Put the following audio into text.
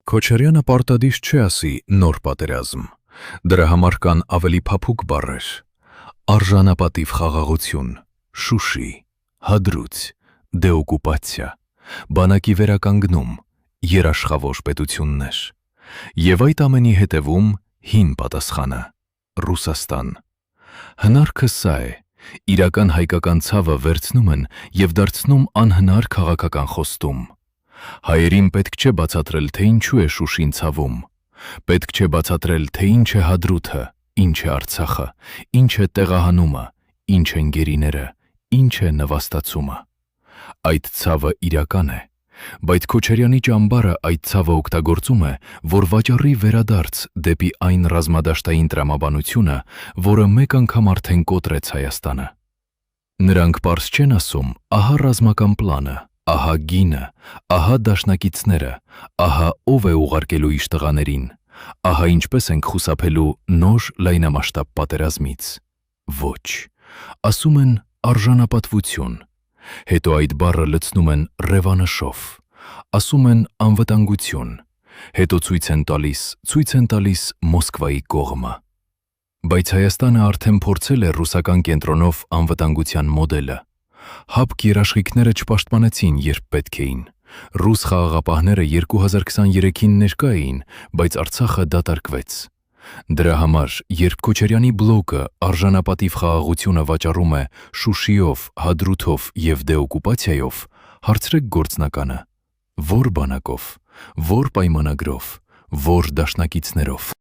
Քոչարյանը պարտադիր չէ ասի նոր պատերազմ, դրա համար կան ավելի փափուկ բառեր. արժանապատիվ խաղաղություն, Շուշի, հադրութ, դեօկուպացիա, բանակի վերականգնում, երաշխավոր պետություններ, և այդ ամենի հետևում հին պատասխանը, Ռուսաստան։ Հնարքը սա է, իրական հայկական ցավը վերցնում են և դարձնում անհնար քաղաքական խոստում։ Հայերին պետք չէ բացատրել, թե ինչու է Շուշին ցավում, պետք չէ բացատրել, թե ինչ է Հադրութը, ինչ է Արցախը, ինչ է տեղահանումը, ինչ են գերիները, ինչ է նվաստացումը։ Այդ ցավը իրական է, բայց Քոչարյանի ճամբարը այդ ցավը օգտագործում է, որ վաճառի վերադարձ դեպի այն ռազմադաշտային տրամաբանությունը, որը մեկ անգամ արդեն կոտրեց Հայաստանը։ Նրանք պարզ չեն ասում, ահա ռազմական պլանը, ահա գինը, ահա դաշնակիցները, ահա ով է ուղարկելու իշտղաներին, ահա ինչպես ենք խուսափելու նոր լայնամասշտաբ պատերազմից։ Ոչ, ասում են արժանապատվություն, հետո այդ բառը լցնում են ռևանշով, ասում են անվտանգություն, հետո ցույց են տալիս Մոսկվայի կողմը։ Բայց Հայաստանը արդեն փորձել է ռուսական կենտրոնով անվտանգության մոդելը։ Հապկ երաշխիքները չպաշտպանեցին, երբ պետք էին։ Ռուս խաղաղապահները 2023-ին ներկա էին, բայց Արցախը դատարկվեց։ Դրա համար, երբ Քոչարյանի բլոկը արժանապատիվ խաղաղությունը վաճառում է Շուշիով, Հադրութով և դեօկուպացիայով, հարցրեք գործնականը՝ ո՞ր բանակով, ո՞ր պայմանագրով, ո՞ր դաշնակիցներով։